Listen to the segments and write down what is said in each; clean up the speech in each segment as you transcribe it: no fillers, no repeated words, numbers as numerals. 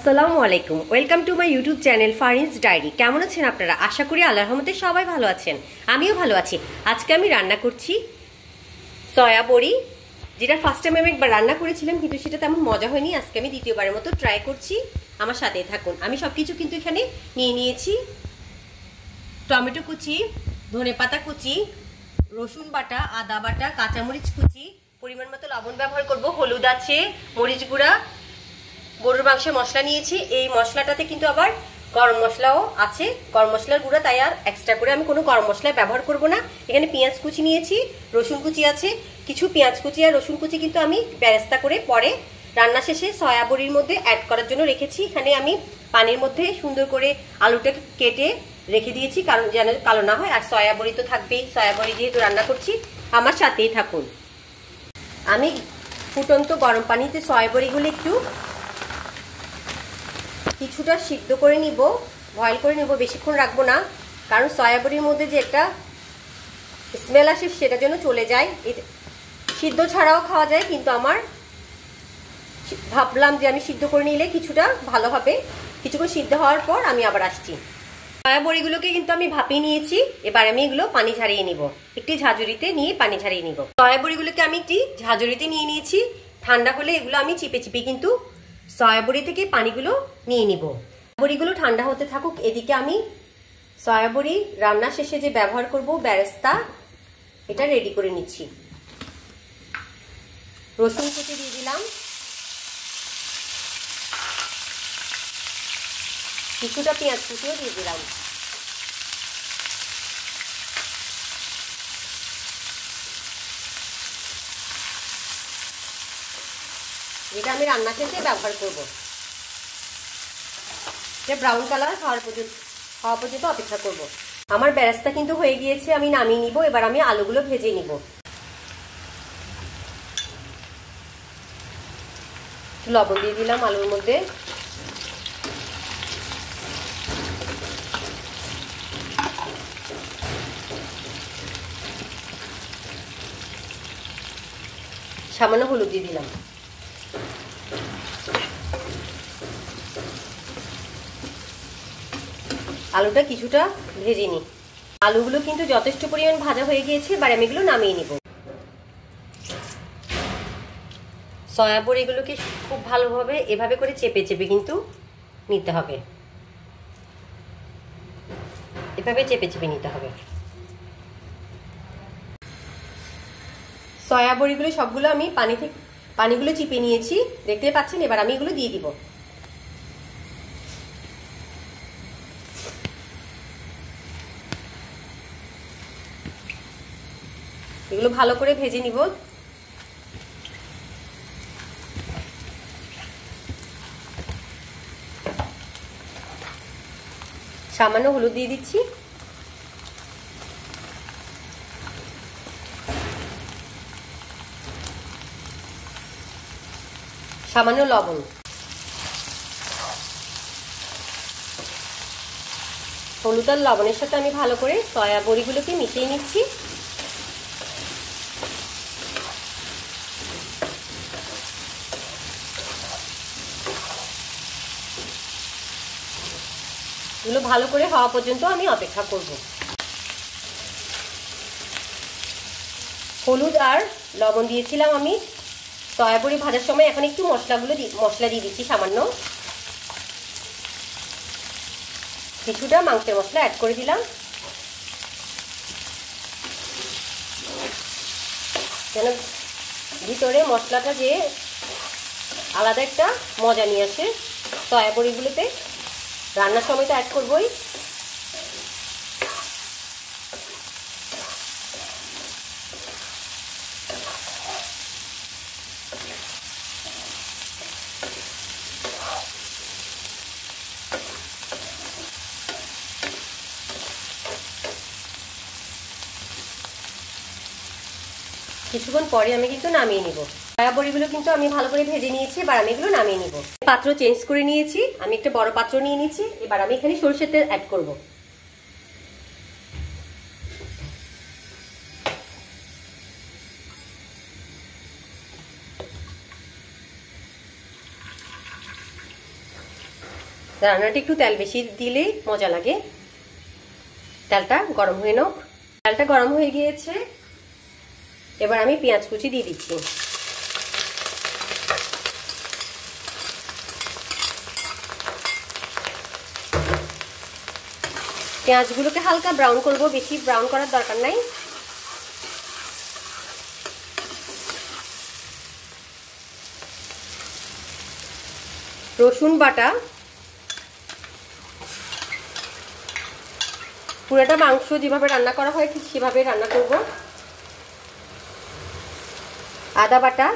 আসসালামু আলাইকুম, welcome to my YouTube channel Farin's diary. কেমন আছেন আপনারা? আশা করি আল্লাহর রহমতে সবাই ভালো আছেন, আমিও ভালো আছি। আজকে আমি রান্না করছি সয়া বড়ি, যেটা ফার্স্ট টাইম আমি একবার রান্না করেছিলাম কিন্তু সেটা তেমন মজা হয়নি। আজকে আমি দ্বিতীয়বারের মতো ট্রাই করছি, আমার সাথেই থাকুন। আমি সব কিছু কিন্তু এখানে নিয়ে নিয়েছি: টমেটো কুচি, ধনেপাতা কুচি, রসুন বাটা, আদা বাটা, কাঁচামরিচ কুচি, পরিমাণ মতো লবণ ব্যবহার করব, হলুদ আছে, মরিচ গুঁড়া, গরুর মাংসের মশলা নিয়েছি। এই মশলাটাতে কিন্তু আবার গরম মশলাও আছে, গরম মশলার গুঁড়া, তাই আর এক্সট্রা করে আমি কোনো গরম মশলা ব্যবহার করব না। এখানে পেঁয়াজ কুচি নিয়েছি, রসুন কুচি আছে, কিছু পেঁয়াজ কুচি আর রসুন কুচি কিন্তু আমি বেরেস্তা করে পরে রান্না শেষে সয়া বড়ির মধ্যে অ্যাড করার জন্য রেখেছি। এখানে আমি পানির মধ্যে সুন্দর করে আলুটা কেটে রেখে দিয়েছি, কারণ যেন কালো না হয়। আর সয়া বড়ি তো থাকবেই, সয়া বড়ি যেহেতু রান্না করছি, আমার সাথেই থাকুন। আমি ফুটন্ত গরম পানিতে সয়া বড়িগুলো একটু কিছুটা সিদ্ধ করে নিব, বয়েল করে নিব, বেশিক্ষণ রাখবো না, কারণ সয়া বড়ির মধ্যে যে একটা স্মেল আসে সেটা যেন চলে যায়। সিদ্ধ ছাড়াও খাওয়া যায়, কিন্তু আমার ভাবলাম যে আমি সিদ্ধ করে নিলে কিছুটা ভালো হবে। কিছুক্ষণ সিদ্ধ হওয়ার পর আমি আবার আসছি। সয়া বড়িগুলোকে কিন্তু আমি ভাপিয়ে নিয়েছি, এবার আমি এগুলো পানি ঝারিয়ে নিব। একটি ঝাঁঝুরিতে নিয়ে পানি ঝারিয়ে নিব। সয়া বড়িগুলোকে আমি একটি ঝাঁঝুরিতে নিয়ে নিয়েছি। ঠান্ডা হলে এগুলো আমি চিপে চিপে কিন্তু সয়া বড়ি থেকে পানিগুলো নিয়ে নিব। বড়িগুলো ঠান্ডা হতে থাকুক, এদিকে আমি সয়া বড়ি রান্না শেষে যে ব্যবহার করব বেরেস্তা, এটা রেডি করে নিচ্ছি। রসুন কুচি দিয়ে দিলাম, কিছুটা পেঁয়াজ কুচিও দিয়ে দিলাম। যেটা আমি রান্না শেষে ব্যবহার করব। এটা ব্রাউন কালার হওয়া পর্যন্ত অপেক্ষা করব। আমার বেরেস্তা কিন্তু হয়ে গিয়েছে, আমি নামিয়ে নিব। এবার আমি আলুগুলো ভেজে নিব। লবণ দিয়ে দিলাম আলুর মধ্যে, সামান্য হলুদ দিয়ে দিলাম। আলুটা কিছুটা ভেজে নিই। আলুগুলো কিন্তু যথেষ্ট পরিমাণ ভাজা হয়ে গিয়েছে, এবার আমি এগুলো নামিয়ে নিব। সয়া বড়িগুলোকে খুব ভালোভাবে এভাবে করে চেপে চেপে কিন্তু নিতে হবে, এভাবে চেপে চেপে নিতে হবে। সয়া বড়িগুলো সবগুলো আমি পানিগুলো চিপে নিয়েছি, দেখতে পাচ্ছেন। এবার আমি এগুলো দিয়ে দিব। এগুলো ভালো করে ভেজে নিব। সামান্য হলুদ দিয়ে দিচ্ছি, সামান্য লবণ। হলুদ আর লবণের সাথে আমি ভালো করে সয়া বড়িগুলোকে মিশিয়ে নিচ্ছি। এগুলো ভালো করে হওয়া পর্যন্ত আমি অপেক্ষা করব। হলুদ আর লবণ দিয়েছিলাম আমি সয়া বড়ি ভাজার সময়। এখন একটু মশলা দিয়ে দিচ্ছি, সামান্য কিছুটা মাংসের মশলা অ্যাড করে দিলাম, যেন ভিতরে মশলাটা যে আলাদা একটা মজা নিয়ে আসে। সয়া বড়িগুলোতে রান্নার সময় তো অ্যাড করবই। কিছুক্ষণ পরে আমি কিন্তু নামিয়ে নিব। সয়া বড়িগুলো কিন্তু আমি ভালো করে ভেজে নিয়েছি, এবার আমি এগুলো নামিয়ে নিব। পাত্র চেঞ্জ করে নিয়েছি, আমি একটা বড় পাত্র নিয়ে নিয়েছি। এবার আমি এখানে সরষের তেল অ্যাড করব। রান্নাটা একটু তেল বেশি দিলে মজা লাগে। তেলটা গরম হয়ে নাও। তেলটা গরম হয়ে গিয়েছে, এবার আমি পেঁয়াজ কুচি দিয়ে দিচ্ছি। পেঁয়াজগুলোকে হালকা ব্রাউন করব, বেশি ব্রাউন করার দরকার নাই। রসুন বাটা, পুরোটা মাংস যেভাবে রান্না করা হয় ঠিক সেভাবে রান্না করব। আদা বাটা,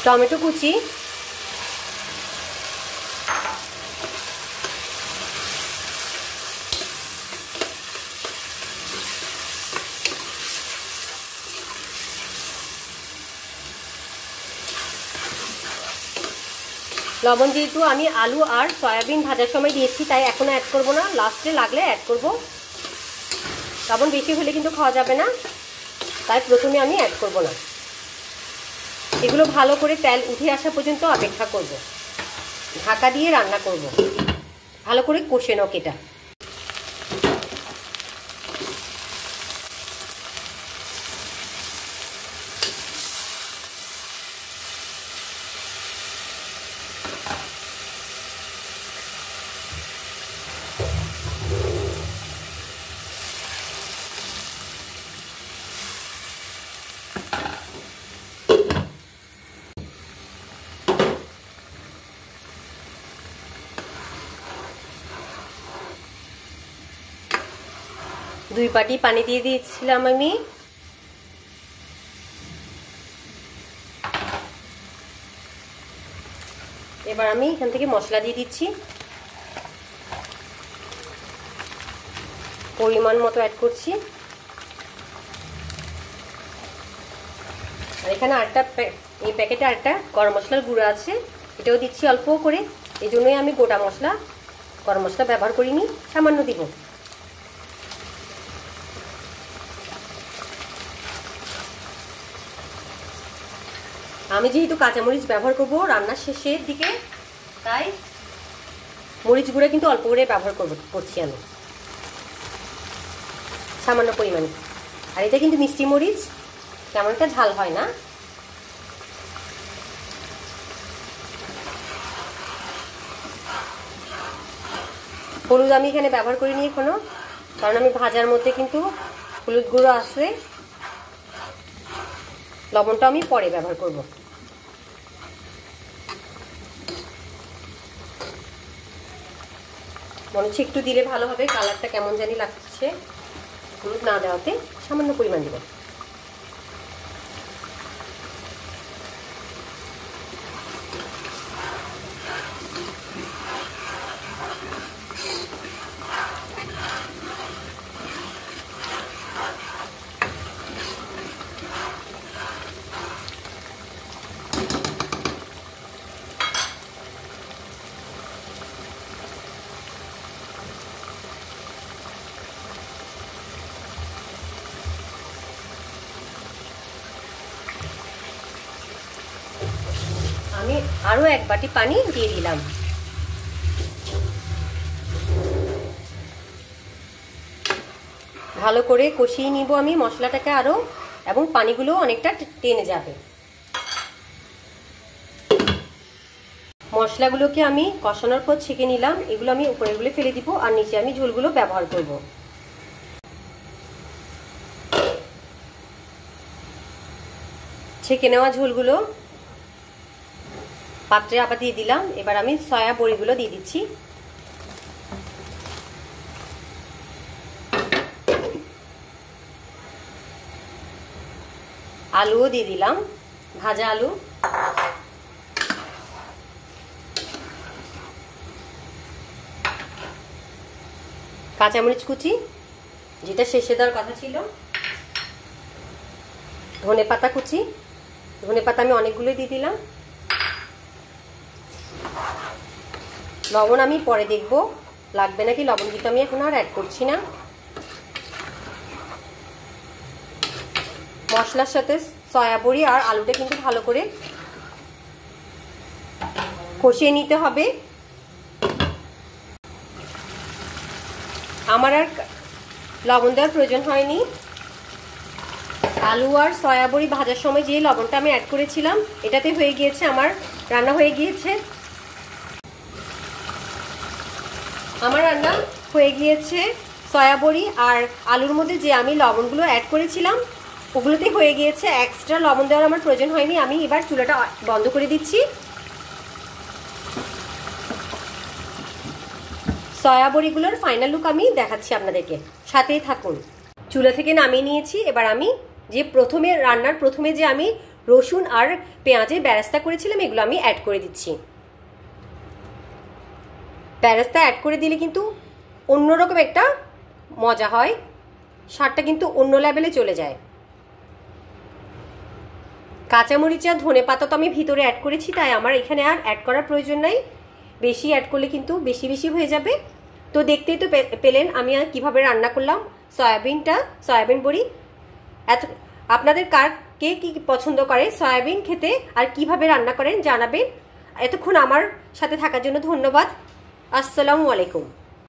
টমেটো কুচি, লবণ যেহেতু আমি আলু আর সয়াবিন ভাজার সময় দিয়েছি তাই এখনো অ্যাড করব না, লাস্টে লাগলে অ্যাড করব। লবণ বেশি হলে কিন্তু খাওয়া যাবে না, তাই প্রথমে আমি অ্যাড করব না। এগুলো ভালো করে তেল উঠে আসা পর্যন্ত অপেক্ষা করব, ঢাকা দিয়ে রান্না করব। ভালো করে কষে নাও এটা। দুই বাটি পানি দিয়ে দিয়েছিলাম আমি। এবার আমি এখান থেকে মশলা দিয়ে দিচ্ছি, পরিমাণ মতো অ্যাড করছি। আর এখানে এই প্যাকেটে আরেকটা গরম মশলার গুঁড়ো আছে, এটাও দিচ্ছি অল্প করে। এই জন্যই আমি গোটা মশলা গরম মশলা ব্যবহার করিনি, সামান্য দিব। আমি যেহেতু কাঁচামরিচ ব্যবহার করব রান্নার শেষের দিকে, তাই মরিচ গুঁড়া কিন্তু অল্প করে ব্যবহার করছি আমি, সামান্য পরিমাণে। আর এটা কিন্তু মিষ্টি মরিচ, তেমন একটা ঝাল হয় না। হলুদ আমি এখানে ব্যবহার করিনি এখনো, কারণ আমি ভাজার মধ্যে কিন্তু হলুদ গুঁড়ো আছে। লবণটা আমি পরে ব্যবহার করব। মনে হচ্ছে একটু দিলে ভালো হবে, কালারটা কেমন জানি লাগছে। হলুদ না দেওয়াতে সামান্য পরিমাণ দেব। আমি আরো এক বাটি পানি দিয়ে দিলাম। ভালো করে কষিয়ে নিব আমি মশলাটাকে আরো, এবং পানিগুলো অনেকটা টেনে যাবে। মশলাগুলোকে আমি কষানোর পর ছেঁকে নিলাম, এগুলো আমি উপরেগুলো ফেলে দিব, আর নিচে আমি ঝোলগুলো ব্যবহার করব। ছেঁকে নেওয়া ঝোলগুলো পাত্রে আবার দিয়ে দিলাম। এবার আমি সয়া বড়িগুলো দিয়ে দিচ্ছি। আলুও দিয়ে দিলাম, ভাজা আলু। কাঁচামরিচ কুচি, যেটা শেষে দেওয়ার কথা ছিল। ধনেপাতা কুচি, ধনেপাতা আমি অনেকগুলো দিয়ে দিলাম। লবণ আমি পরে দেখব লাগবে নাকি, লবণ কিন্তু আমি এখন আর অ্যাড করছি না। মশলার সাথে সয়া বড়ি আর আলুটা কিন্তু ভালো করে কষিয়ে নিতে হবে। আমার আর লবণ দেওয়ার প্রয়োজন হয়নি। আলু আর সয়া বড়ি ভাজার সময় যে লবণটা আমি অ্যাড করেছিলাম এটাতে হয়ে গিয়েছে, আমার রান্না হয়ে গিয়েছে। আমার রান্না হয়ে গিয়েছে। সয়া বড়ি আর আলুর মধ্যে যে আমি লবণগুলো অ্যাড করেছিলাম ওগুলোতে হয়ে গিয়েছে, এক্সট্রা লবণ দেওয়ার আমার প্রয়োজন হয়নি। আমি এবার চুলাটা বন্ধ করে দিচ্ছি। সয়া বড়িগুলোর ফাইনাল লুক আমি দেখাচ্ছি আপনাদেরকে, সাথেই থাকুন। চুলা থেকে নামিয়ে নিয়েছি। এবার আমি যে রান্নার প্রথমে যে আমি রসুন আর পেঁয়াজের বেরেস্তা করেছিলাম এগুলো আমি অ্যাড করে দিচ্ছি। বেরেস্তা অ্যাড করে দিলে কিন্তু অন্যরকম একটা মজা হয়, স্বাদটা কিন্তু অন্য লেভেলে চলে যায়। কাঁচামরিচ আর ধনেপাতা তো আমি ভিতরে অ্যাড করেছি, তাই আমার এখানে আর অ্যাড করার প্রয়োজন নাই। বেশি অ্যাড করলে কিন্তু বেশি বেশি হয়ে যাবে। তো দেখতেই তো পেলেন আমি কিভাবে রান্না করলাম সয়াবিন বড়ি। আপনাদের কে কি পছন্দ করে সয়াবিন খেতে আর কিভাবে রান্না করেন জানাবেন। এতক্ষণ আমার সাথে থাকার জন্য ধন্যবাদ। আসসালামু আলাইকুম।